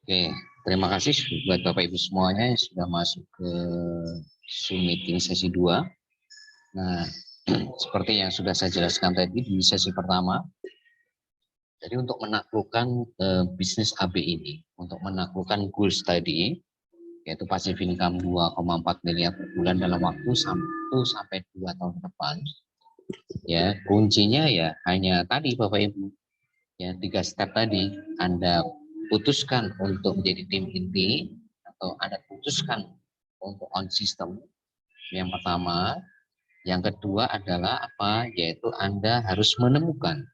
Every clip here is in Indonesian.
Oke, terima kasih buat Bapak Ibu semuanya yang sudah masuk ke Zoom meeting sesi 2. Nah, seperti yang sudah saya jelaskan tadi di sesi pertama, jadi untuk menaklukkan bisnis AB ini, untuk menaklukkan goals tadi, yaitu passive income 2,4 miliar per bulan dalam waktu 1 sampai 2 tahun ke depan, ya kuncinya ya hanya tadi Bapak Ibu, ya 3 step tadi. Anda putuskan untuk menjadi tim inti atau Anda putuskan untuk on system yang pertama. Yang kedua adalah apa? Yaitu Anda harus menemukan,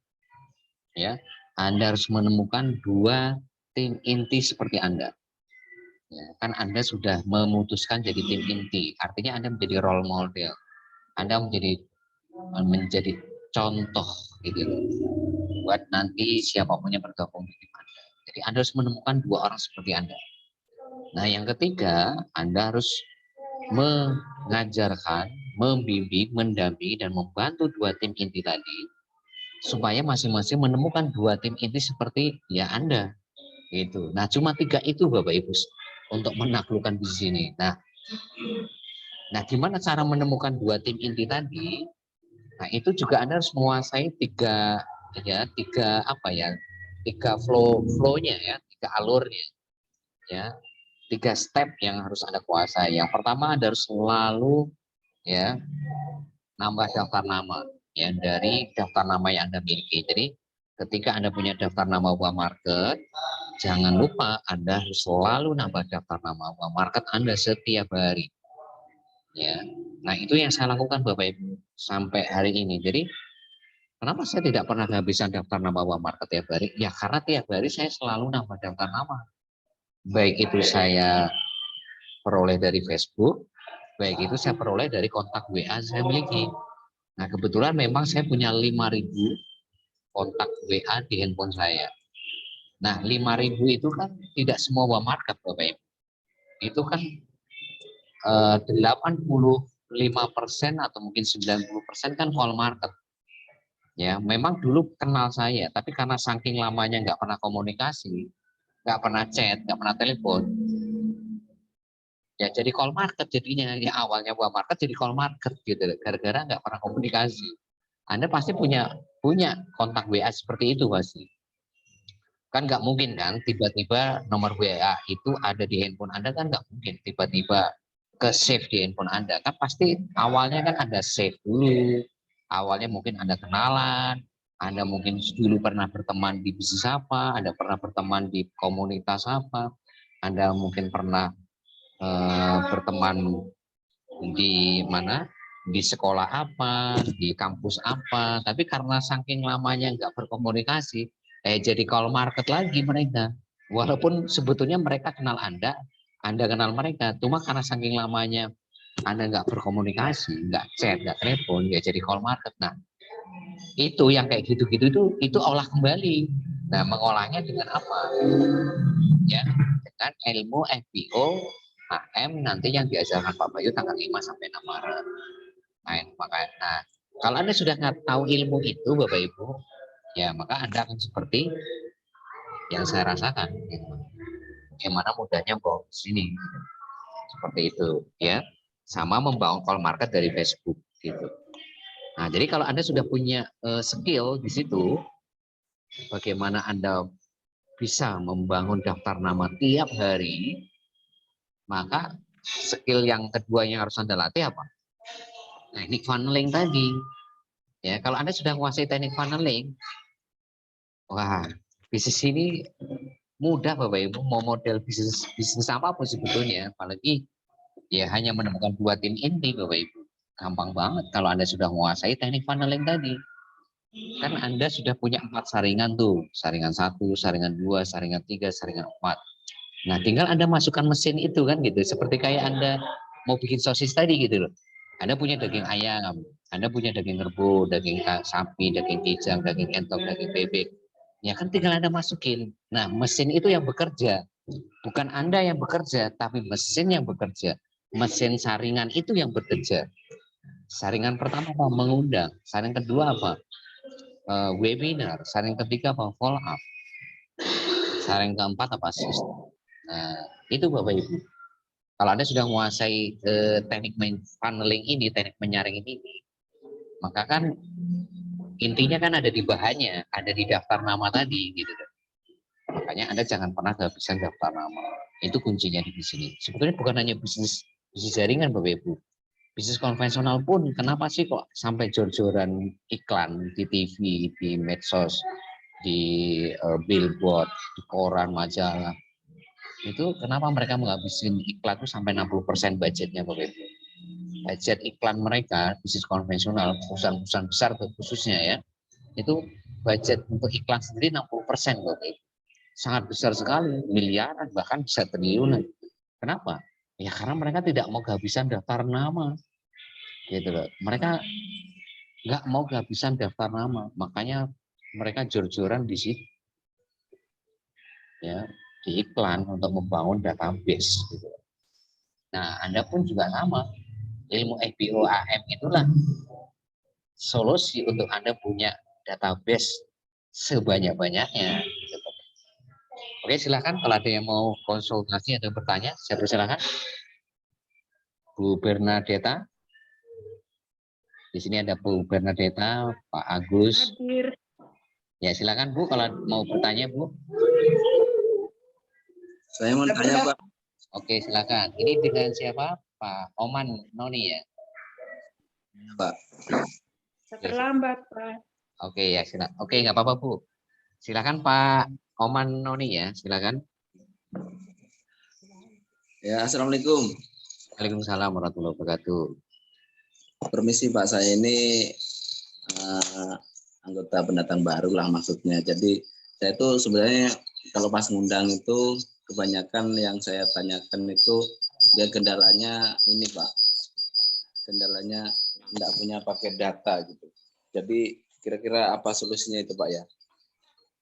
ya Anda harus menemukan 2 tim inti seperti Anda. Ya, kan Anda sudah memutuskan jadi tim inti, artinya Anda menjadi role model, Anda menjadi contoh gitu loh, buat nanti siapapun yang bergabung di tim Anda. Jadi Anda harus menemukan 2 orang seperti Anda. Nah, yang ketiga, Anda harus mengajarkan, membimbing, mendampingi, dan membantu 2 tim inti tadi, supaya masing-masing menemukan 2 tim inti seperti ya Anda. Gitu. Nah, cuma 3 itu Bapak Ibu untuk menaklukkan di sini. Nah, gimana cara menemukan 2 tim inti tadi? Nah, itu juga Anda harus menguasai 3 flow-nya ya, 3 alurnya ya. 3 step yang harus Anda kuasai. Yang pertama, Anda harus selalu ya nambah daftar nama ya dari daftar nama yang Anda miliki. Jadi ketika Anda punya daftar nama uang market, jangan lupa Anda harus selalu nambah daftar nama uang market Anda setiap hari. Ya. Nah, itu yang saya lakukan Bapak Ibu sampai hari ini. Jadi kenapa saya tidak pernah kehabisan daftar nama uang market tiap hari? Ya karena tiap hari saya selalu nambah daftar nama. Baik itu saya peroleh dari Facebook, baik itu saya peroleh dari kontak WA saya miliki. Nah, kebetulan memang saya punya 5.000 kontak WA di handphone saya. Nah, 5.000 itu kan tidak semua uang market Bapak Ibu. Itu kan 85% atau mungkin 90% kan call market. Ya, memang dulu kenal saya, tapi karena saking lamanya nggak pernah komunikasi, nggak pernah chat, nggak pernah telepon, ya jadi call market jadinya. Ya awalnya buat market jadi call market gitu, gara-gara nggak pernah komunikasi. Anda pasti punya kontak WA seperti itu pasti. Kan nggak mungkin kan tiba-tiba nomor WA itu ada di handphone Anda, kan nggak mungkin tiba-tiba ke save di handphone Anda. Kan pasti awalnya kan Anda save dulu. Awalnya mungkin Anda kenalan, Anda mungkin dulu pernah berteman di bisnis apa, Anda pernah berteman di komunitas apa, Anda mungkin pernah berteman di mana, di sekolah apa, di kampus apa, tapi karena saking lamanya nggak berkomunikasi, jadi call market lagi mereka. Walaupun sebetulnya mereka kenal Anda kenal mereka, cuma karena saking lamanya Anda nggak berkomunikasi, nggak chat, nggak telepon, ya jadi call market. Nah, itu yang kayak gitu-gitu itu olah kembali. Nah, mengolahnya dengan apa? Ya, dengan ilmu FBO HM nanti yang diajarkan Pak Bayu tanggal 5 sampai 6 Maret. Nah, kalau Anda sudah nggak tahu ilmu itu Bapak Ibu, ya maka Anda akan seperti yang saya rasakan. Gitu. Bagaimana mudahnya bawa ke sini. Seperti itu ya. Sama membangun call market dari Facebook gitu. Nah, jadi kalau Anda sudah punya skill di situ, bagaimana Anda bisa membangun daftar nama tiap hari, maka skill yang kedua yang harus Anda latih apa? Teknik funneling tadi. Ya, kalau Anda sudah menguasai teknik funneling, wah, bisnis ini mudah Bapak Ibu, mau model bisnis apapun sebetulnya, apalagi ya hanya menemukan 2 tim inti Bapak Ibu. Gampang banget kalau Anda sudah menguasai teknik funneling tadi. Kan Anda sudah punya 4 saringan tuh, saringan 1, saringan 2, saringan 3, saringan 4. Nah, tinggal Anda masukkan mesin itu kan gitu, seperti kayak Anda mau bikin sosis tadi gitu loh. Anda punya daging ayam, Anda punya daging kerbau, daging sapi, daging kijang, daging entok, daging bebek. Ya kan tinggal Anda masukin. Nah, mesin itu yang bekerja. Bukan Anda yang bekerja, tapi mesin yang bekerja. Mesin saringan itu yang bekerja. Saringan pertama apa? Mengundang. Saringan kedua apa? Webinar. Saringan ketiga apa? Follow up. Saringan keempat apa? Sistem. Nah, itu Bapak Ibu. Kalau Anda sudah menguasai teknik funneling ini, teknik menyaring ini, maka kan intinya kan ada di bahannya, ada di daftar nama tadi gitu kan. Makanya Anda jangan pernah kehabisan daftar nama. Itu kuncinya di sini. Sebetulnya bukan hanya bisnis jaringan Bapak Ibu. Bisnis konvensional pun kenapa sih kok sampai jor-joran iklan di TV, di medsos, di billboard, di koran, majalah. Itu kenapa mereka menghabisin iklan itu sampai 60% budgetnya Bapak Ibu. Budget iklan mereka, bisnis konvensional, perusahaan-perusahaan besar khususnya ya, itu budget untuk iklan sendiri 60% Bapak Ibu. Sangat besar sekali, miliaran, bahkan bisa triliunan. Kenapa? Ya karena mereka tidak mau kehabisan daftar nama. Gitu loh. Mereka nggak mau kehabisan daftar nama, makanya mereka jor-joran di situ. Ya, di iklan untuk membangun database. Gitu. Nah, Anda pun juga sama. Ilmu FBOAM itulah solusi untuk Anda punya database sebanyak-banyaknya. Oke, silakan kalau ada yang mau konsultasi atau bertanya, saya persilakan. Bu Bernadetta. Di sini ada Bu Bernadetta, Pak Agus. Hadir. Ya, silakan Bu kalau mau bertanya, Bu. Saya mau tanya, Pak. Oke, silakan. Ini dengan siapa? Pak Oman Noni ya? Pak. Terlambat, Pak. Oke, ya silakan. Oke, nggak apa-apa, Bu. Silakan Pak Oman Noni ya, silakan. Ya, Assalamualaikum. Waalaikumsalam warahmatullahi wabarakatuh. Permisi Pak, saya ini anggota pendatang baru lah maksudnya. Jadi saya itu sebenarnya kalau pas ngundang itu kebanyakan yang saya tanyakan itu dia kendalanya ini Pak. Kendalanya tidak punya paket data gitu. Jadi kira-kira apa solusinya itu Pak ya?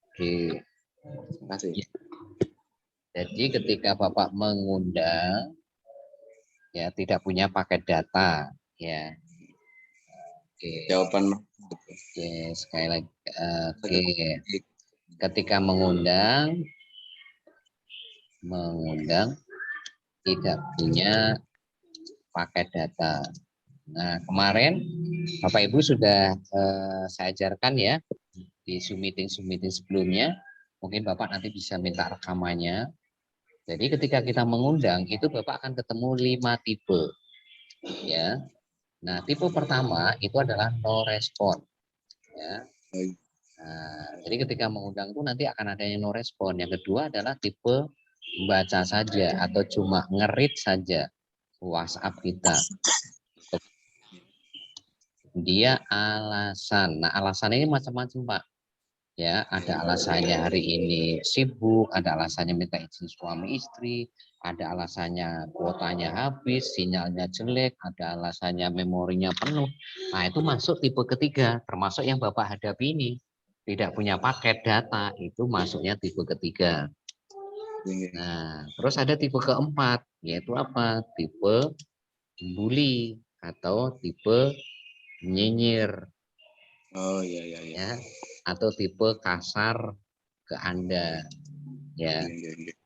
Oke. Terima kasih. Jadi ketika Bapak mengundang ya tidak punya paket data ya. Oke. Jawaban. Oke, sekali lagi. Oke. Ketika mengundang tidak punya paket data. Nah, kemarin Bapak Ibu sudah saya ajarkan ya di Zoom meeting sebelumnya. Mungkin Bapak nanti bisa minta rekamannya. Jadi ketika kita mengundang itu Bapak akan ketemu 5 tipe. Ya. Nah, tipe pertama itu adalah no respon. Ya. Nah, jadi ketika mengundang itu nanti akan ada yang no respon. Yang kedua adalah tipe baca saja atau cuma ngerit saja WhatsApp kita. Dia alasan. Nah, alasan ini macam-macam, Pak. Ya, ada alasannya hari ini sibuk, ada alasannya minta izin suami istri, ada alasannya kuotanya habis, sinyalnya jelek, ada alasannya memorinya penuh. Nah, itu masuk tipe ketiga, termasuk yang Bapak hadapi ini. Tidak punya paket data, itu masuknya tipe ketiga. Nah, terus ada tipe keempat, yaitu apa? Tipe bully atau tipe nyinyir. Oh iya iya iya. Ya, atau tipe kasar ke Anda. Ya.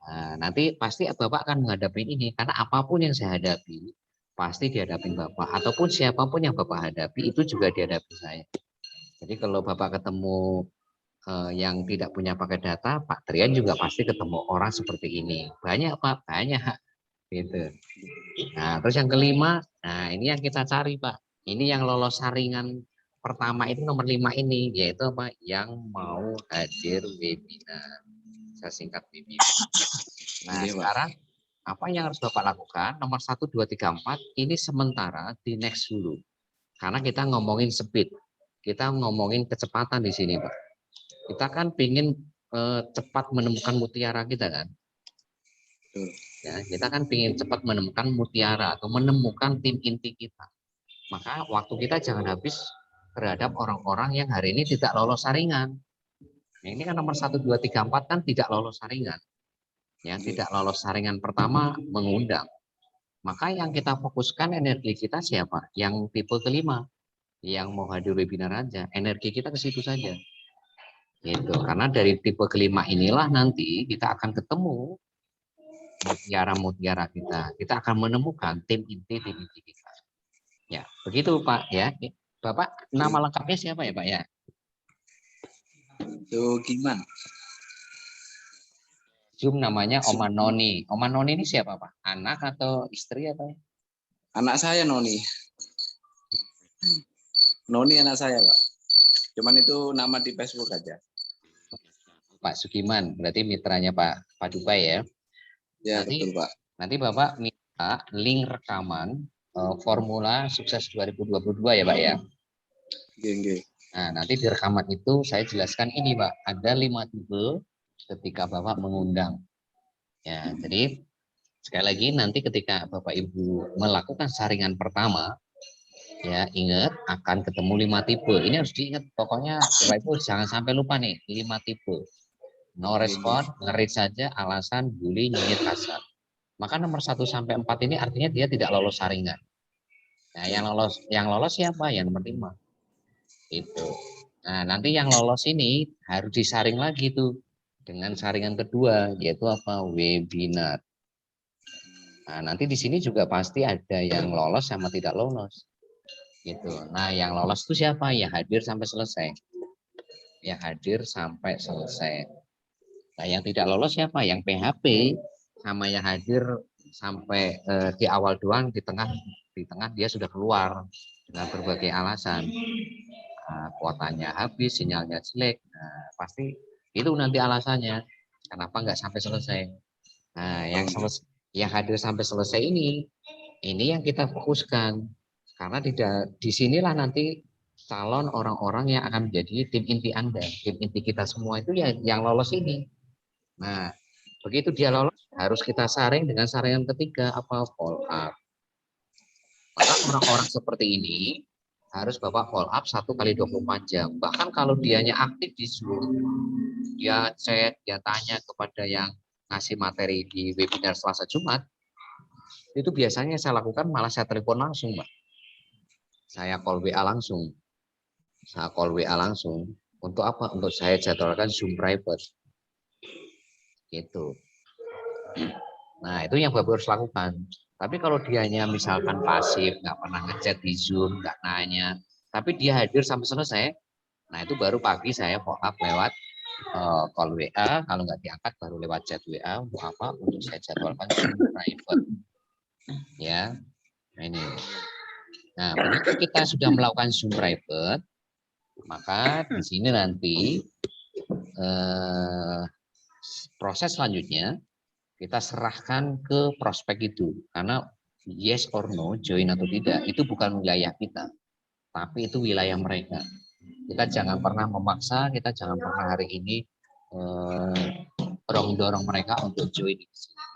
Nah, nanti pasti Bapak akan menghadapi ini karena apapun yang saya hadapi pasti dihadapi Bapak ataupun siapapun yang Bapak hadapi itu juga dihadapi saya. Jadi kalau Bapak ketemu yang tidak punya paket data, Pak Trian juga pasti ketemu orang seperti ini. Banyak Pak, banyak gitu. Nah, terus yang kelima, nah ini yang kita cari Pak. Ini yang lolos saringan pertama itu nomor 5 ini, yaitu apa? Yang mau hadir webinar. Saya singkat webinar. Nah, sekarang apa yang harus Bapak lakukan? Nomor 1, 2, 3, 4 ini sementara di next dulu. Karena kita ngomongin speed. Kita ngomongin kecepatan di sini, Pak. Kita kan pingin cepat menemukan mutiara kita kan. Ya, kita kan pingin cepat menemukan mutiara atau menemukan tim inti kita. Maka waktu kita jangan habis terhadap orang-orang yang hari ini tidak lolos saringan. Nah, ini kan nomor 1, 2, 3, 4 kan tidak lolos saringan. Ya, tidak lolos saringan pertama mengundang. Maka yang kita fokuskan energi kita siapa? Yang tipe kelima, yang mau hadir webinar aja. Energi kita ke situ saja. Gitu. Karena dari tipe kelima inilah nanti kita akan ketemu mutiara-mutiara kita. Kita akan menemukan tim inti kita. Ya, begitu Pak ya. Bapak nama lengkapnya siapa ya Pak ya? Sugiman. Zoom namanya Oma Noni. Oma Noni ini siapa Pak? Anak atau istri apa ya? Anak saya Noni. Noni anak saya Pak. Cuman itu nama di Facebook aja. Pak Sugiman, berarti mitranya Pak Dubai ya? Ya Nanti, betul Pak. Nanti Bapak minta link rekaman formula sukses 2022 ya Pak ya? Oke. Nah, nanti di rekaman itu saya jelaskan ini Pak, ada 5 tipe ketika Bapak mengundang. Ya, jadi sekali lagi nanti ketika Bapak Ibu melakukan saringan pertama, ya ingat akan ketemu 5 tipe. Ini harus diingat, pokoknya Bapak Ibu jangan sampai lupa nih, 5 tipe. No respon, ngerit saja, alasan, bully, nyinyir, kasar. Maka nomor 1 sampai 4 ini artinya dia tidak lolos saringan. Nah, yang lolos siapa? Yang nomor 5. Itu. Nah, nanti yang lolos ini harus disaring lagi tuh dengan saringan kedua, yaitu apa? Webinar. Nah, nanti di sini juga pasti ada yang lolos sama tidak lolos. Gitu. Nah, yang lolos itu siapa? Yang hadir sampai selesai. Yang hadir sampai selesai. Nah, yang tidak lolos siapa? Yang PHP sama yang hadir sampai di awal doang, di tengah dia sudah keluar dengan berbagai alasan. Kuotanya habis, sinyalnya jelek. Nah, pasti itu nanti alasannya. Kenapa nggak sampai selesai? Nah, yang hadir sampai selesai ini yang kita fokuskan. Karena di sinilah nanti calon orang-orang yang akan menjadi tim inti Anda, tim inti kita semua itu ya yang lolos ini. Nah, begitu dia lolos, harus kita saring dengan saringan ketiga, apa? Follow up. Maka orang-orang seperti ini harus Bapak follow up 1 kali 24 jam. Bahkan kalau dianya aktif di Zoom, dia chat, dia tanya kepada yang ngasih materi di webinar Selasa Jumat, itu biasanya saya lakukan malah saya telepon langsung, Mbak. Saya call WA langsung. Untuk apa? Untuk saya jadwalkan Zoom private. Gitu. Nah, itu yang Bapak harus lakukan. Tapi kalau dianya misalkan pasif, nggak pernah ngechat di Zoom, nggak nanya, tapi dia hadir sampai selesai, nah itu baru pagi saya follow up lewat call WA, kalau nggak diangkat baru lewat chat WA, untuk apa? Untuk saya jadwalkan Zoom private. Ya, nah ini. Nah, begitu kita sudah melakukan Zoom private, maka di sini nanti proses selanjutnya kita serahkan ke prospek itu, karena yes or no, join atau tidak, itu bukan wilayah kita, tapi itu wilayah mereka. Kita jangan pernah memaksa, kita jangan pernah hari ini dorong mereka untuk join,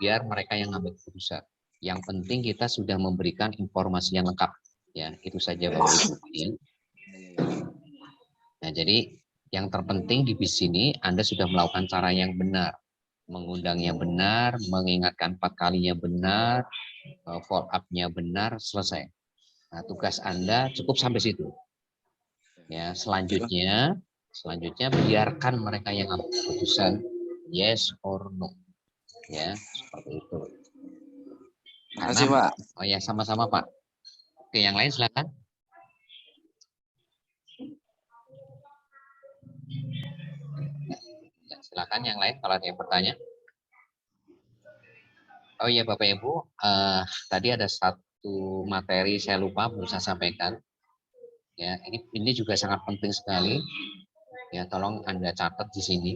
biar mereka yang ngambil keputusan. Yang penting kita sudah memberikan informasi yang lengkap, ya itu saja Bapak Ibu. Nah, jadi yang terpenting di sini Anda sudah melakukan cara yang benar, mengundangnya benar, mengingatkan 4 kalinya benar, follow up-nya benar, selesai. Nah, tugas Anda cukup sampai situ. Ya, selanjutnya biarkan mereka yang ambil keputusan yes or no. Ya, seperti itu. Terima kasih, Pak. Oh ya, sama-sama, Pak. Oke, yang lain silakan. Ya, silakan yang lain kalau ada yang bertanya. Oh iya Bapak Ibu, tadi ada satu materi saya lupa belum saya sampaikan. Ya, ini juga sangat penting sekali. Ya, tolong Anda catat di sini.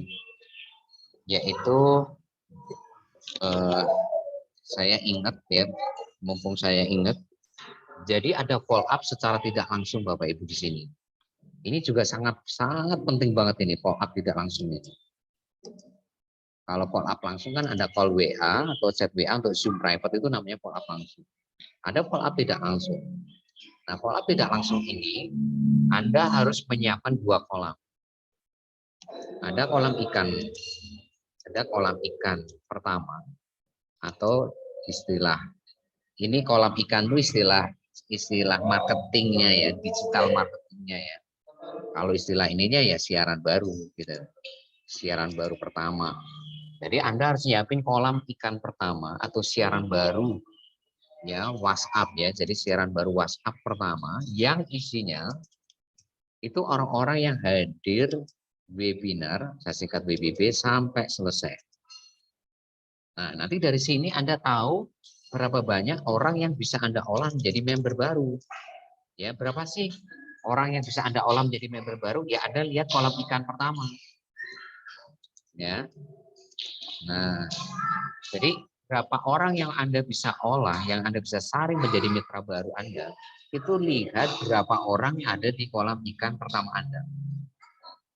Yaitu saya ingat ya, mumpung saya ingat. Jadi ada follow up secara tidak langsung Bapak Ibu di sini. Ini juga sangat penting banget ini follow up tidak langsung ini. Kalau follow up langsung kan ada call WA atau chat WA untuk Zoom private, itu namanya follow up langsung. Ada follow up tidak langsung. Nah, follow up tidak langsung ini Anda harus menyiapkan 2 kolam. Ada kolam ikan. Ada kolam ikan pertama, atau istilah ini kolam ikan itu istilah marketingnya ya, digital marketingnya ya. Kalau istilah ininya ya siaran baru gitu. Siaran baru pertama. Jadi Anda harus nyiapin kolam ikan pertama atau siaran baru ya, WhatsApp ya. Jadi siaran baru WhatsApp pertama yang isinya itu orang-orang yang hadir webinar, saya singkat WBB, sampai selesai. Nah, nanti dari sini Anda tahu berapa banyak orang yang bisa Anda olah menjadi member baru. Ya, berapa sih orang yang bisa Anda olah menjadi member baru? Ya, Anda lihat kolam ikan pertama. Ya. Nah, jadi berapa orang yang Anda bisa olah, yang Anda bisa saring menjadi mitra baru Anda, itu lihat berapa orang yang ada di kolam ikan pertama Anda.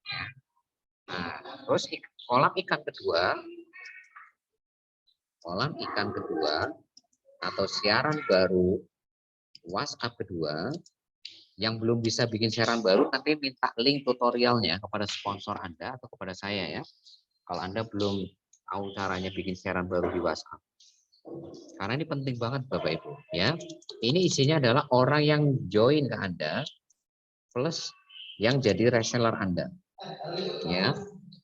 Ya. Nah, terus kolam ikan kedua atau siaran baru WhatsApp kedua yang belum bisa bikin siaran baru, nanti minta link tutorialnya kepada sponsor Anda atau kepada saya ya. Kalau Anda belum tahu caranya bikin siaran baru di WhatsApp. Karena ini penting banget Bapak Ibu ya. Ini isinya adalah orang yang join ke Anda plus yang jadi reseller Anda. Ya.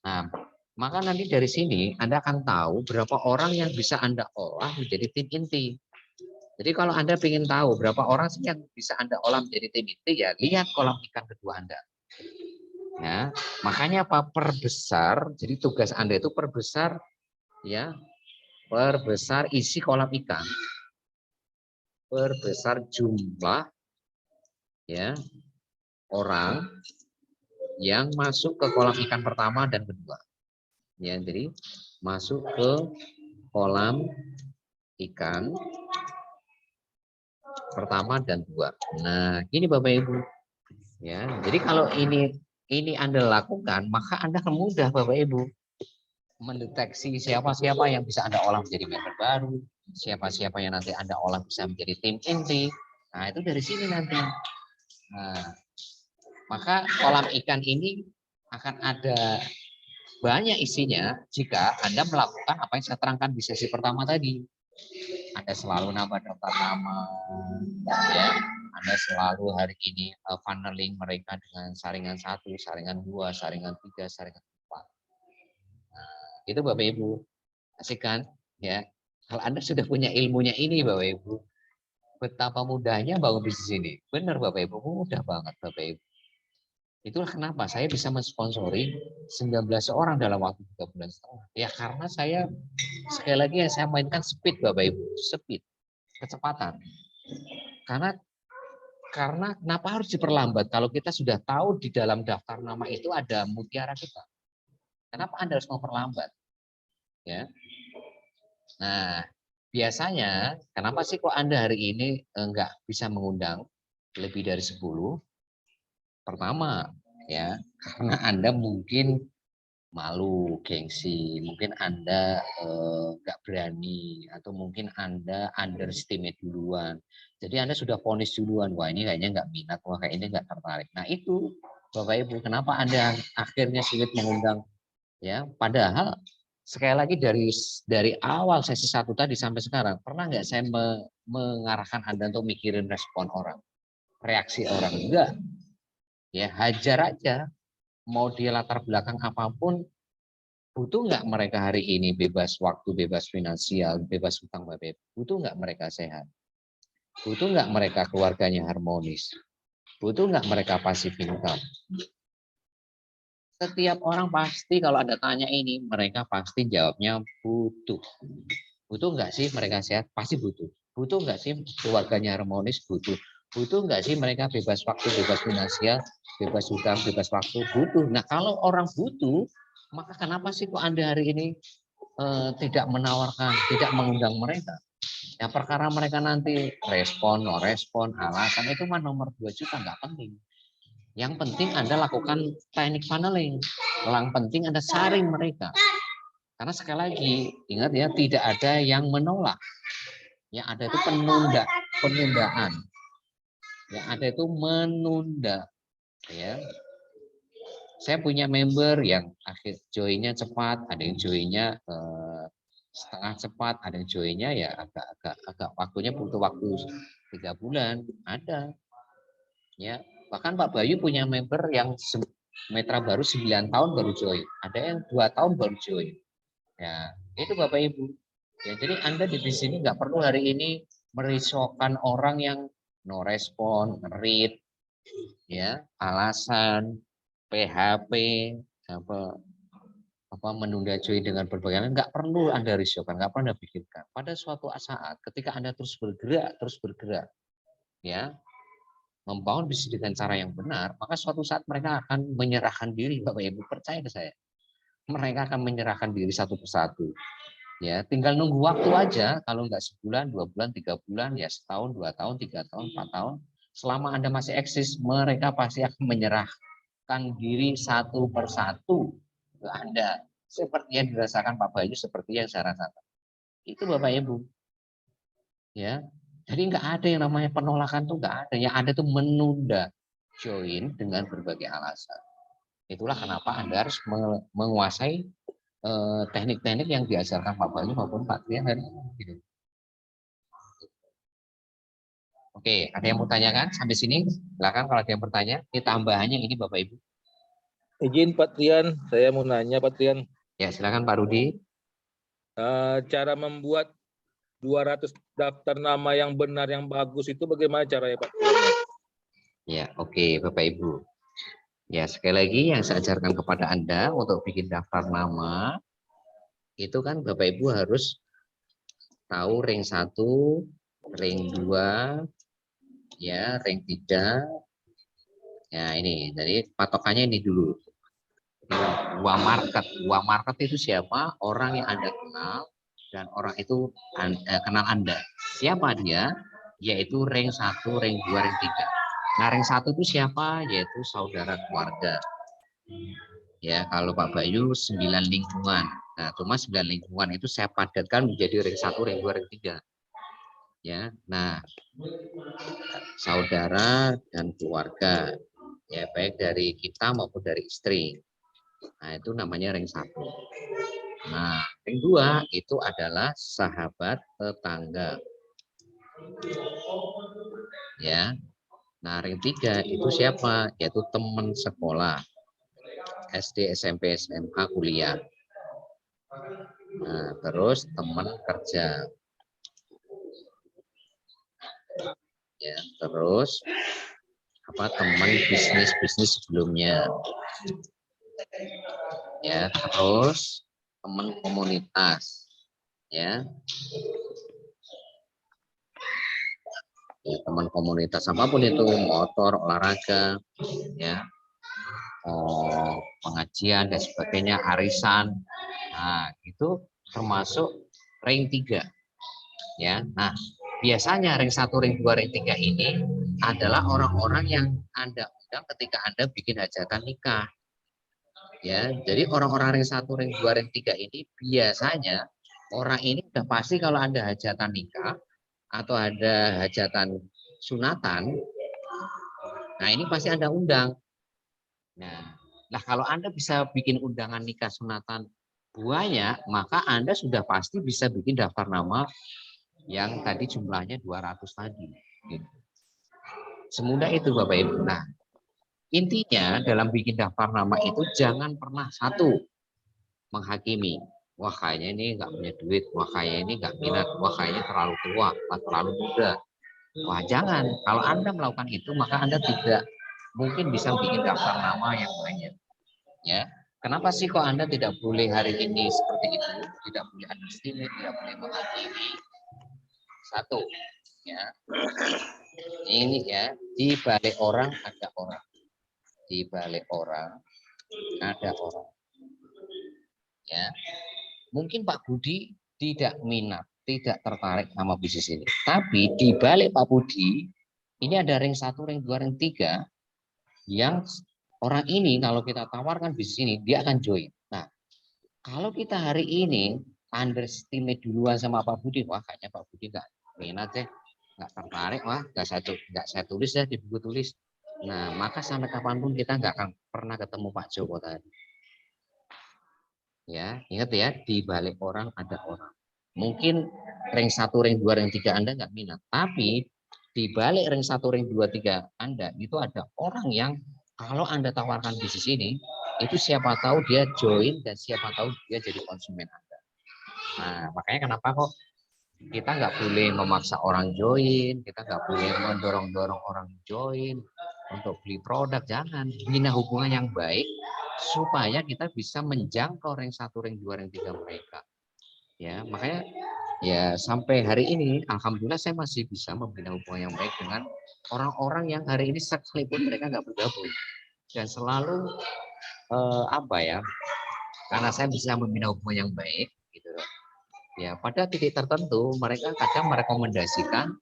Nah, maka nanti dari sini Anda akan tahu berapa orang yang bisa Anda olah menjadi tim inti. Jadi kalau Anda ingin tahu berapa orang sih yang bisa Anda olah menjadi tim inti, ya lihat kolam ikan kedua Anda. Ya, makanya apa? Perbesar. Jadi tugas Anda itu perbesar ya, perbesar isi kolam ikan, perbesar jumlah ya orang yang masuk ke kolam ikan pertama dan kedua. Ya, jadi masuk ke kolam ikan pertama dan dua. Nah, ini Bapak Ibu. Ya, jadi kalau ini Anda lakukan, maka Anda akan mudah Bapak Ibu mendeteksi siapa-siapa yang bisa Anda olah menjadi member baru, siapa-siapa yang nanti Anda olah bisa menjadi tim inti. Nah, itu dari sini nanti. Nah, maka kolam ikan ini akan ada banyak isinya jika Anda melakukan apa yang saya terangkan di sesi pertama tadi. Anda selalu nambah daftar nama, ya. Anda selalu hari ini funneling mereka dengan saringan 1, saringan 2, saringan 3, saringan 4. Nah, itu Bapak Ibu. Asik kan? Ya. Kalau Anda sudah punya ilmunya ini Bapak Ibu, betapa mudahnya bangun bisnis ini. Benar Bapak Ibu, mudah banget Bapak Ibu. Itulah kenapa saya bisa mensponsori 19 orang dalam waktu 3 bulan setengah. Ya karena saya, sekali lagi yang saya mainkan speed Bapak Ibu, speed, kecepatan. Karena kenapa harus diperlambat kalau kita sudah tahu di dalam daftar nama itu ada mutiara kita. Kenapa Anda harus memperlambat? Ya. Nah, biasanya kenapa sih kok Anda hari ini enggak bisa mengundang lebih dari 10? Pertama, ya, karena Anda mungkin malu, gengsi, mungkin Anda nggak berani, atau mungkin Anda underestimate duluan. Jadi Anda sudah vonis duluan, wah ini kayaknya nggak minat, wah kayaknya nggak tertarik. Nah itu, Bapak Ibu, kenapa Anda akhirnya sulit mengundang? Ya, padahal sekali lagi dari awal sesi 1 tadi sampai sekarang, pernah nggak saya mengarahkan Anda untuk mikirin respon orang, reaksi orang? Enggak. Ya, hajar aja. Mau dia latar belakang apapun, butuh nggak mereka hari ini bebas waktu, bebas finansial, bebas hutang Bapak? Butuh nggak mereka sehat? Butuh nggak mereka keluarganya harmonis? Butuh nggak mereka pasif income? Setiap orang pasti kalau Anda tanya ini, mereka pasti jawabnya butuh. Butuh nggak sih mereka sehat? Pasti butuh. Butuh nggak sih keluarganya harmonis? Butuh. Butuh nggak sih mereka bebas waktu, bebas finansial, bebas hutang, bebas waktu? Butuh. Nah kalau orang butuh, maka kenapa sih kok Anda hari ini tidak menawarkan, tidak mengundang mereka? Ya perkara mereka nanti respon, no respon, alasan itu mah nomor 2 juta nggak penting. Yang penting Anda lakukan teknik funneling. Yang penting Anda saring mereka. Karena sekali lagi, ingat ya, tidak ada yang menolak. Yang ada itu penundaan. Yang ada itu menunda. Ya. Saya punya member yang akhir joinnya cepat, ada yang joinnya setengah cepat, ada yang joinnya ya agak waktunya butuh waktu 3 bulan, ada. Ya, bahkan Pak Bayu punya member yang mitra baru 9 tahun baru join, ada yang 2 tahun baru join. Ya, itu Bapak Ibu. Ya, jadi Anda di sini nggak perlu hari ini merisaukan orang yang no respon, read, ya, alasan, PHP, apa menunda join dengan berbagai hal, nggak perlu Anda risaukan, nggak perlu Anda pikirkan. Pada suatu saat ketika Anda terus bergerak, ya, membangun bisnis dengan cara yang benar, maka suatu saat mereka akan menyerahkan diri, Bapak Ibu, percaya ke saya. Mereka akan menyerahkan diri satu persatu. Ya, tinggal nunggu waktu aja, kalau nggak sebulan, 2 bulan, 3 bulan, ya setahun, 2 tahun, 3 tahun, 4 tahun. Selama Anda masih eksis, mereka pasti akan menyerahkan diri satu persatu ke Anda. Seperti yang dirasakan Pak Bayu, seperti yang saya rasakan. Itu Bapak Ibu. Ya, jadi nggak ada yang namanya penolakan tuh nggak ada. Yang ada tuh menunda join dengan berbagai alasan. Itulah kenapa Anda harus menguasai teknik-teknik yang diajarkan Pak Bayu maupun Pak Trian hari ini. Gitu. Oke, ada yang mau tanyakan sampai sini? Silakan kalau ada yang bertanya. Ini tambahannya ini Bapak Ibu. Izin Pak Trian, saya mau nanya Pak Trian. Ya, silakan Pak Rudi. Cara membuat 200 daftar nama yang benar, yang bagus itu bagaimana caranya Pak Trian? Ya, oke Bapak Ibu. Ya, sekali lagi yang saya ajarkan kepada Anda untuk bikin daftar nama, itu kan Bapak Ibu harus tahu ring 1, ring 2, ya, ring 3. Ya, ini. Jadi patokannya ini dulu. Dua market itu siapa? Orang yang Anda kenal dan orang itu kenal Anda. Siapa dia? Yaitu ring 1, ring 2, ring 3. Nah, ring 1 itu siapa? Yaitu saudara keluarga. Ya, kalau Pak Bayu 9 lingkungan. Nah, cuma 9 lingkungan itu saya padatkan menjadi ring 1, ring 2, ring 3. Ya. Nah, saudara dan keluarga. Ya, baik dari kita maupun dari istri. Nah, itu namanya ring 1. Nah, ring 2 itu adalah sahabat tetangga. Ya. Nah, ring 3 itu siapa? Yaitu teman sekolah. SD, SMP, SMA, kuliah. Nah, terus teman kerja. Ya, terus teman bisnis sebelumnya. Ya, terus teman komunitas. Ya. Ya, teman komunitas apapun itu, motor, olahraga, ya, pengajian dan sebagainya, arisan. Nah, itu termasuk ring 3. Ya. Nah, biasanya ring 1, ring 2, ring 3 ini adalah orang-orang yang Anda undang ketika Anda bikin hajatan nikah. Ya, jadi orang-orang ring 1, ring 2, ring 3 ini biasanya orang ini udah pasti kalau Anda hajatan nikah atau ada hajatan sunatan, nah ini pasti Anda undang. Nah, kalau Anda bisa bikin undangan nikah sunatan banyak, maka Anda sudah pasti bisa bikin daftar nama yang tadi jumlahnya 200 tadi. Semudah itu Bapak Ibu. Nah, intinya dalam bikin daftar nama itu jangan pernah satu menghakimi. Wah, kayaknya ini nggak punya duit, wah kayaknya ini nggak minat, wah kayaknya terlalu tua, wah terlalu muda. Wah, jangan. Kalau Anda melakukan itu, maka Anda tidak mungkin bisa bikin daftar nama yang banyak. Ya, kenapa sih kok Anda tidak boleh hari ini seperti itu? Tidak boleh underestimate, tidak boleh menghakimi. Satu, ya. Ini ya, di balik orang ada orang. Di balik orang ada orang. Ya. Mungkin Pak Budi tidak minat, tidak tertarik sama bisnis ini. Tapi di balik Pak Budi, ini ada ring 1, ring 2, ring 3 yang orang ini kalau kita tawarkan bisnis ini, dia akan join. Nah, kalau kita hari ini underestimate duluan sama Pak Budi, wah kayaknya Pak Budi nggak minat deh, nggak tertarik, wah nggak saya tulis ya di buku tulis. Nah, maka sampai kapanpun kita nggak akan pernah ketemu Pak Joko tadi. Ya, ingat ya, di balik orang ada orang. Mungkin ring 1, ring 2, ring 3 Anda nggak minat, tapi di balik ring 1, ring 2, 3 Anda itu ada orang yang kalau Anda tawarkan bisnis ini, itu siapa tahu dia join dan siapa tahu dia jadi konsumen Anda. Nah, makanya kenapa kok kita nggak boleh memaksa orang join, kita nggak boleh mendorong-dorong orang join untuk beli produk, jangan. Bina hubungan yang baik supaya kita bisa menjangkau rank 1, rank 2, rank 3 mereka. Ya, makanya ya sampai hari ini alhamdulillah saya masih bisa membina hubungan yang baik dengan orang-orang yang hari ini sekalipun mereka nggak bergabung. Dan selalu apa ya? Karena saya bisa membina hubungan yang baik gitu loh. Ya, pada titik tertentu mereka kadang merekomendasikan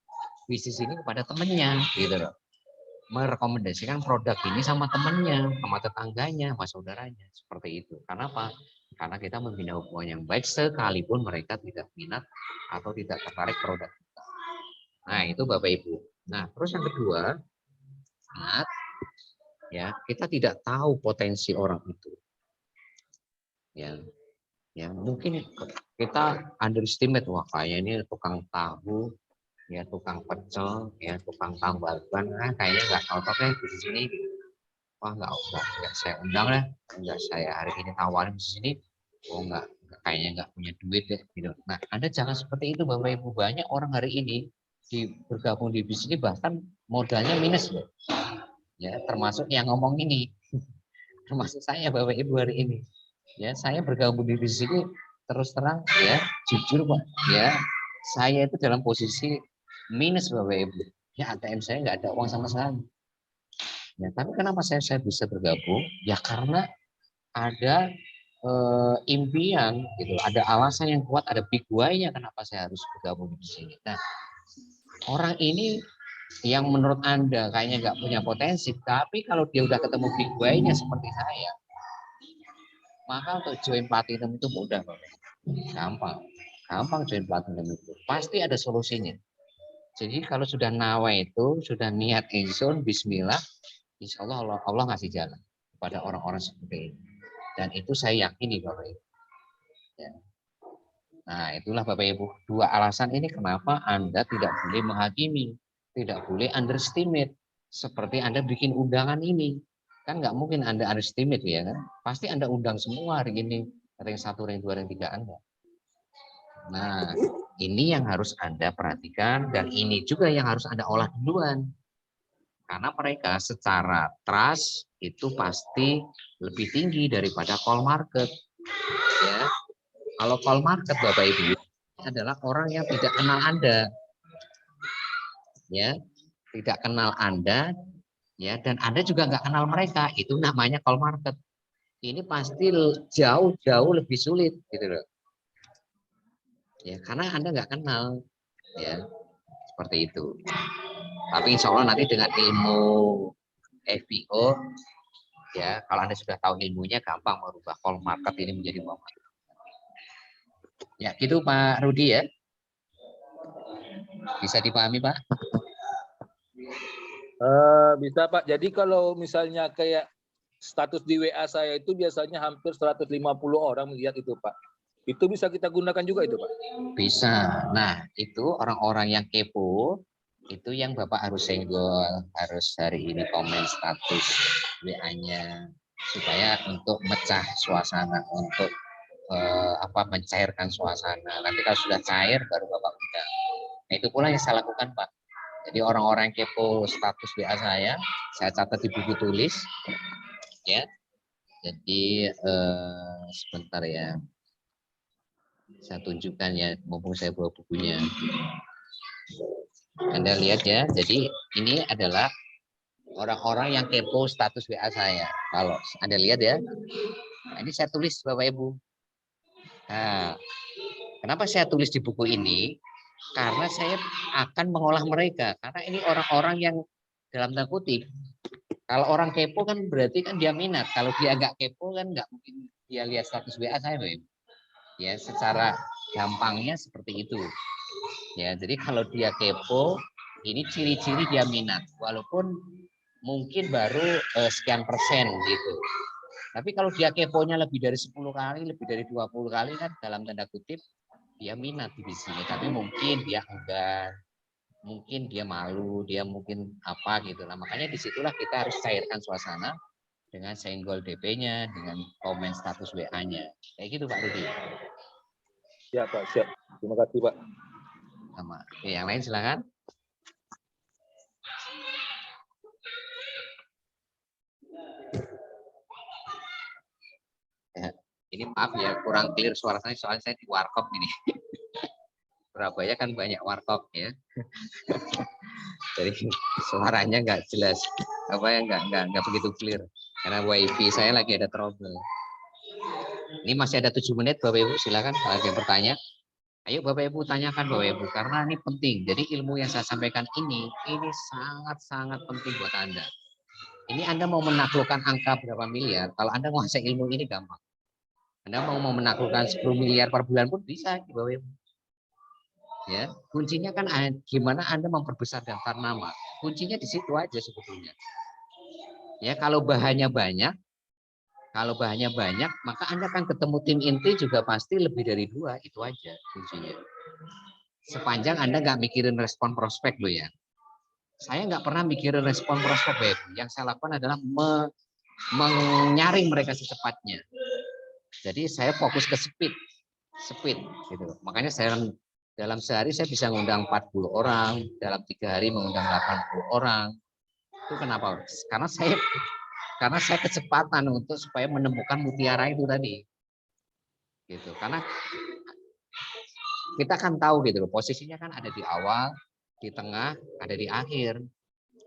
bisnis ini kepada temannya gitu loh. Merekomendasikan produk ini sama temannya, sama tetangganya, sama saudaranya, seperti itu. Karena apa? Karena kita membina hubungan yang baik sekalipun mereka tidak minat atau tidak tertarik produk kita. Nah, itu Bapak Ibu. Nah, terus yang kedua, ingat ya, kita tidak tahu potensi orang itu. Ya, mungkin kita underestimate, wah kayaknya ini tukang tahu, ya tukang pecel, ya tukang tambal ban, kayaknya nggak cocok deh di sini. Wah nggak saya undang lah, nggak saya hari ini tawarin di sini, oh kayaknya nggak punya duit deh gitu. Nah, Anda jangan seperti itu Bapak Ibu. Banyak orang hari ini bergabung di bisnis ini bahkan modalnya minus loh. Ya, termasuk yang ngomong ini. Termasuk saya Bapak Ibu hari ini. Ya, saya bergabung di bisnis ini terus terang ya, jujur Pak, ya, saya itu dalam posisi minus Bapak Ibu. Ya, ATM saya nggak ada uang sama sekali. Ya, tapi kenapa saya bisa bergabung? Ya karena ada impian gitu, ada alasan yang kuat, ada big why-nya kenapa saya harus bergabung di sini. Nah, orang ini yang menurut Anda kayaknya nggak punya potensi, tapi kalau dia udah ketemu big why-nya seperti saya, maka untuk join platinum itu mudah, Bapak. Gampang join platinum itu. Pasti ada solusinya. Jadi kalau sudah nawa itu, sudah niat izin, bismillah, insya Allah Allah ngasih jalan kepada orang-orang seperti ini. Dan itu saya yakini Bapak Ibu. Ya. Nah, itulah Bapak Ibu, dua alasan ini kenapa Anda tidak boleh menghakimi, tidak boleh underestimate. Seperti Anda bikin undangan ini. Kan nggak mungkin Anda underestimate ya kan? Pasti Anda undang semua hari ini, rank 1, rank 2, rank 3 Anda. Nah, ini yang harus Anda perhatikan dan ini juga yang harus Anda olah duluan. Karena mereka secara trust itu pasti lebih tinggi daripada call market. Ya. Kalau call market Bapak Ibu adalah orang yang tidak kenal Anda. Ya, tidak kenal Anda ya, dan Anda juga nggak kenal mereka. Itu namanya call market. Ini pasti jauh lebih sulit gitu loh. Ya, karena Anda nggak kenal ya, seperti itu. Tapi insya Allah nanti dengan ilmu FBO ya, kalau Anda sudah tahu ilmunya gampang merubah call market ini menjadi uang. Ya, gitu Pak Rudi ya. Bisa dipahami Pak? Bisa Pak. Jadi kalau misalnya kayak status di WA saya itu biasanya hampir 150 orang melihat itu Pak. Itu bisa kita gunakan juga itu Pak? Bisa. Nah, itu orang-orang yang kepo, itu yang Bapak harus senggol, harus hari ini komen status WA-nya supaya untuk mecah suasana, untuk mencairkan suasana. Nanti kalau sudah cair baru Bapak undang. Nah, itu pula yang saya lakukan Pak. Jadi orang-orang yang kepo status WA saya catat di buku tulis, ya. Jadi sebentar ya. Saya tunjukkan ya, mumpung saya bawa bukunya. Anda lihat ya, jadi ini adalah orang-orang yang kepo status WA saya. Kalau Anda lihat ya, nah ini saya tulis Bapak Ibu. Nah, kenapa saya tulis di buku ini? Karena saya akan mengolah mereka. Karena ini orang-orang yang dalam tanda kutip, kalau orang kepo kan berarti kan dia minat. Kalau dia nggak kepo kan nggak mungkin dia lihat status WA saya, Bapak Ibu. Ya, secara gampangnya seperti itu. Ya, jadi kalau dia kepo, ini ciri-ciri dia minat. Walaupun mungkin baru sekian persen gitu. Tapi kalau dia keponya lebih dari 10 kali, lebih dari 20 kali kan dalam tanda kutip dia minat di sini. Tapi mungkin dia enggan, mungkin dia malu, dia mungkin apa gitu. Nah, makanya disitulah kita harus cairkan suasana dengan senggol DP-nya, dengan komen status WA-nya. Kayak gitu Pak Rudi. Ya Pak, siap. Terima kasih Pak. Sama. Oke, yang lain silakan. Ya, ini maaf ya kurang clear suara saya soalnya saya di warkop ini. Surabaya kan banyak warkop ya. Jadi suaranya nggak jelas, apa ya nggak begitu clear karena wifi saya lagi ada trouble. Ini masih ada 7 menit Bapak Ibu, silakan kalau ada yang bertanya. Ayo Bapak Ibu tanyakan Bapak Ibu karena ini penting. Jadi ilmu yang saya sampaikan ini sangat-sangat penting buat Anda. Ini Anda mau menaklukkan angka berapa miliar, kalau Anda menguasai ilmu ini gampang. Anda mau menaklukkan 10 miliar per bulan pun bisa Bapak Ibu. Ya, kuncinya kan gimana Anda memperbesar daftar nama. Kuncinya di situ aja sebetulnya. Ya, kalau bahannya banyak, maka Anda akan ketemu tim inti juga pasti lebih dari 2, itu aja kuncinya. Sepanjang Anda nggak mikirin respon prospek loh ya. Saya nggak pernah mikirin respon prospek, Beb. Yang saya lakukan adalah menyaring mereka secepatnya. Jadi saya fokus ke speed gitu. Makanya saya dalam sehari saya bisa mengundang 40 orang, dalam 3 hari mengundang 80 orang. Itu kenapa? Karena saya kecepatan untuk supaya menemukan mutiara itu tadi. Gitu. Karena kita kan tahu gitu loh, posisinya kan ada di awal, di tengah, ada di akhir.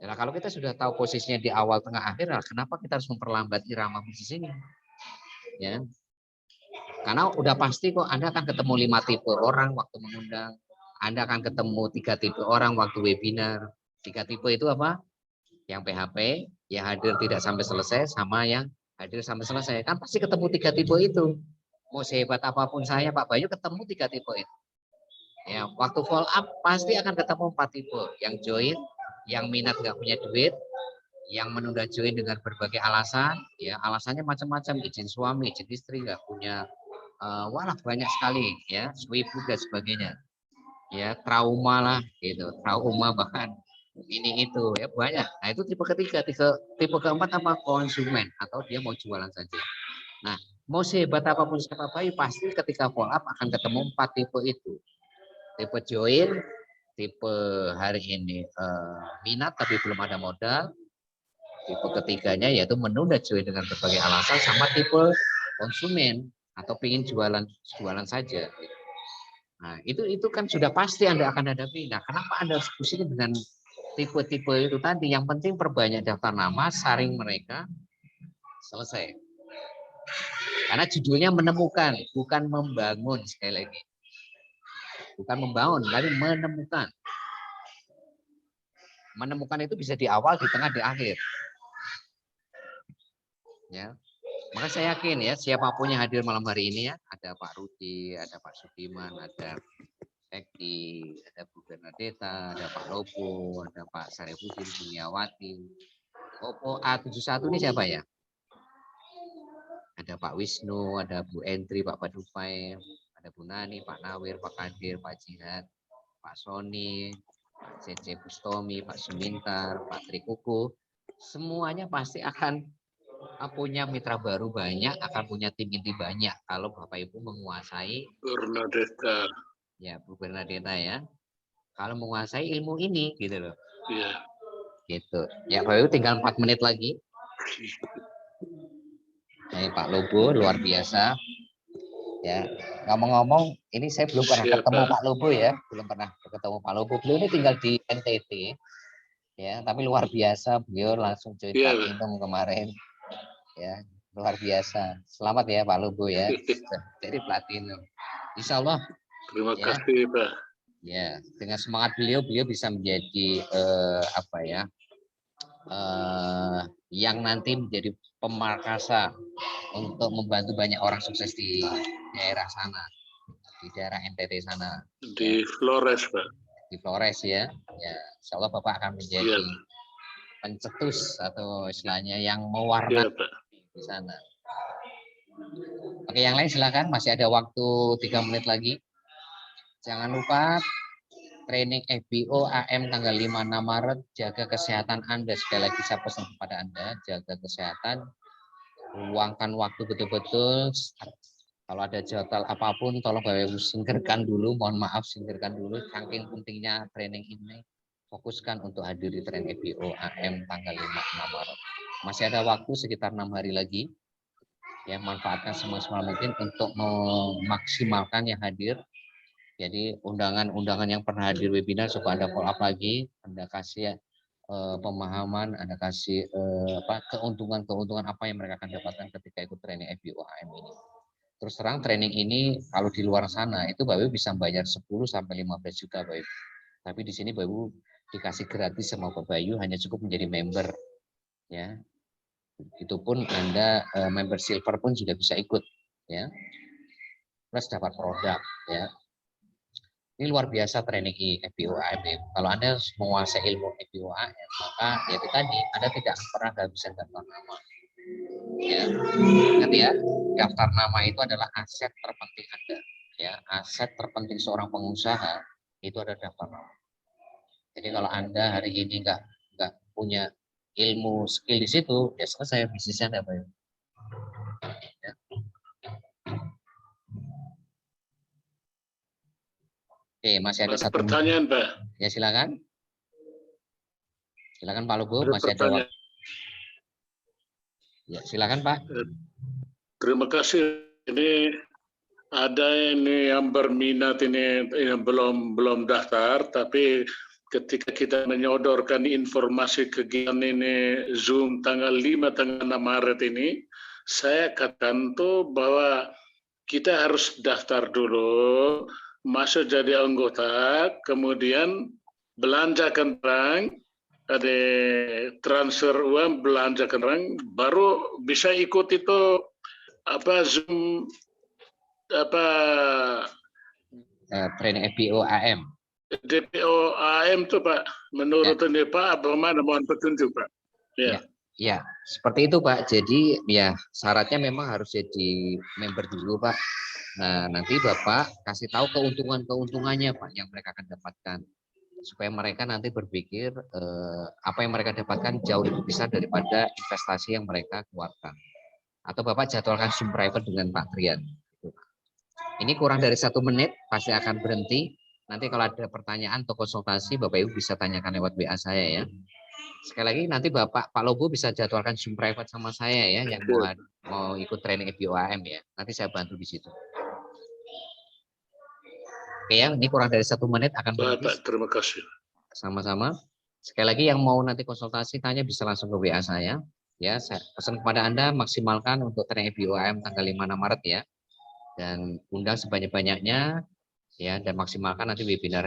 Nah, kalau kita sudah tahu posisinya di awal, tengah, akhir, nah kenapa kita harus memperlambat irama bisnis ini? Ya. Karena udah pasti kok Anda akan ketemu 5 tipe orang waktu mengundang. Anda akan ketemu 3 tipe orang waktu webinar. 3 tipe itu apa? Yang PHP, yang hadir tidak sampai selesai, sama yang hadir sampai selesai. Kan pasti ketemu 3 tipe itu. Mau sehebat apapun saya, Pak Bayu, ketemu 3 tipe itu. Ya, waktu follow up pasti akan ketemu 4 tipe. Yang join, yang minat nggak punya duit, yang menunda join dengan berbagai alasan, ya alasannya macam-macam, izin suami, izin istri, nggak punya, walah banyak sekali, ya, swibu dan sebagainya, ya trauma lah, gitu, trauma bahkan ini itu, ya banyak. Nah itu tipe ketiga, tipe keempat apa konsumen atau dia mau jualan saja. Nah mau sehebat apapun siapa bayi pasti ketika follow up akan ketemu 4 tipe itu. Tipe join, tipe hari ini minat tapi belum ada modal. Tipe ketiganya yaitu menunda join dengan berbagai alasan, sama tipe konsumen atau ingin jualan saja. Nah itu kan sudah pasti Anda akan hadapi. Nah kenapa Anda harus pusing dengan tipe-tipe itu tadi? Yang penting perbanyak daftar nama, saring mereka, selesai. Karena judulnya menemukan, bukan membangun, sekali lagi. Bukan membangun, tapi menemukan. Menemukan itu bisa di awal, di tengah, di akhir. Ya, maka saya yakin ya siapapun yang hadir malam hari ini ya, ada Pak Rudi, ada Pak Sudiman, ada Eki, ada Bu Bernadetta, ada Pak Lopo, ada Pak Sarifudin Buniawati. Oppo A71 ini siapa ya? Ada Pak Wisnu, ada Bu Entri, Pak Padupai, ada Bu Nani, Pak Nawir, Pak Kadir, Pak Jihad, Pak Sony, Pak Cece Bustomi, Pak Sumintar, Pak Trikuku. Semuanya pasti akan punya mitra baru banyak, akan punya tim inti banyak kalau Bapak Ibu menguasai Bernadetta. Ya, Bu Bernadetta ya. Kalau menguasai ilmu ini gitu loh. Iya. Gitu. Ya, Bapak Ibu tinggal 4 menit lagi. Ini Pak Lobo luar biasa. Ya, ngomong-ngomong, ini saya belum pernah ketemu Pak Lobo ya, belum pernah ketemu Pak Lobo. Beliau ini tinggal di NTT. Ya, tapi luar biasa, beliau langsung join Platinum kemarin. Ya, luar biasa. Selamat ya Pak Lobo ya. Jadi Platinum. Insya Allah. Terima kasih Pak. Ya, dengan semangat beliau bisa menjadi apa ya? Yang nanti menjadi pemarkasa untuk membantu banyak orang sukses di daerah sana, di daerah NTT sana. Di Flores, Pak. Di Flores ya. Ya, insya Allah Bapak akan menjadi pencetus atau istilahnya yang mewarnai di sana. Oke, yang lain silakan. Masih ada waktu 3 menit lagi. Jangan lupa training FBO AM tanggal 5-6 Maret, jaga kesehatan Anda. Sekali lagi saya pesan kepada Anda, jaga kesehatan, luangkan waktu betul-betul, Kalau ada jadwal apapun, tolong Bapak Ibu singkirkan dulu. Mohon maaf, singkirkan dulu. Saking pentingnya training ini, fokuskan untuk hadiri training EBO AM tanggal 5 Maret. Masih ada waktu sekitar 6 hari lagi. Ya, manfaatkan semaksimal mungkin untuk memaksimalkan yang hadir. Jadi undangan-undangan yang pernah hadir webinar supaya Anda follow up lagi, Anda kasih pemahaman, Anda kasih keuntungan-keuntungan apa yang mereka akan dapatkan ketika ikut training EBO AM ini. Terus terang training ini kalau di luar sana itu Bapak Ibu bisa bayar 10 sampai 15 juta Bapak Ibu. Tapi di sini Bapak Ibu dikasih gratis sama Bapak Ibu, hanya cukup menjadi member ya. Itu pun Anda member silver pun juga bisa ikut ya. Plus dapat produk ya. Ini luar biasa training EBO AM. Kalau Anda menguasai ilmu EBO AM, maka ya itu tadi Anda tidak pernah kehabisan daftar nama. Ya, ingat ya, daftar nama itu adalah aset terpenting Anda. Ya, aset terpenting seorang pengusaha itu ada daftar nama. Jadi kalau Anda hari ini nggak punya ilmu skill di situ, ya selesai bisnisnya Anda, Pak. Ya. Oke, masih ada satu pertanyaan, Pak. Ya, silakan. Silakan Pak Lugo, Ada masih ada pertanyaan. waktu. Ya, silakan Pak. Terima kasih. Ini ada ini yang berminat ini yang belum daftar, tapi ketika kita menyodorkan informasi kegiatan ini Zoom tanggal 5 tanggal 6 Maret ini, saya katakan tuh bahwa kita harus daftar dulu, masuk jadi anggota, kemudian belanjakan barang, ada transfer uang, belanjakan barang, baru bisa ikut itu Zoom Training EBO AM. DPO AM tuh Pak, menurut ini Pak, bagaimana mohon petunjuk Pak? Ya, seperti itu Pak. Jadi ya syaratnya memang harus jadi member dulu Pak. Nah nanti Bapak kasih tahu keuntungannya Pak yang mereka akan dapatkan. Supaya mereka nanti berpikir apa yang mereka dapatkan jauh lebih besar daripada investasi yang mereka keluarkan. Atau Bapak jadwalkan Zoom private dengan Pak Trian. Ini kurang dari 1 menit, pasti akan berhenti. Nanti kalau ada pertanyaan atau konsultasi, Bapak Ibu bisa tanyakan lewat WA saya ya. Sekali lagi nanti Pak Lobo bisa jadwalkan Zoom private sama saya ya, yang mau ikut training EBO AM ya. Nanti saya bantu di situ. Oke ya, ini kurang dari 1 menit akan berhenti. Pak, terima kasih. Sama-sama. Sekali lagi yang mau nanti konsultasi tanya bisa langsung ke WA saya. Ya, saya pesan kepada Anda maksimalkan untuk training EBO AM tanggal 5 Maret ya. Dan undang sebanyak-banyaknya ya, dan maksimalkan nanti webinar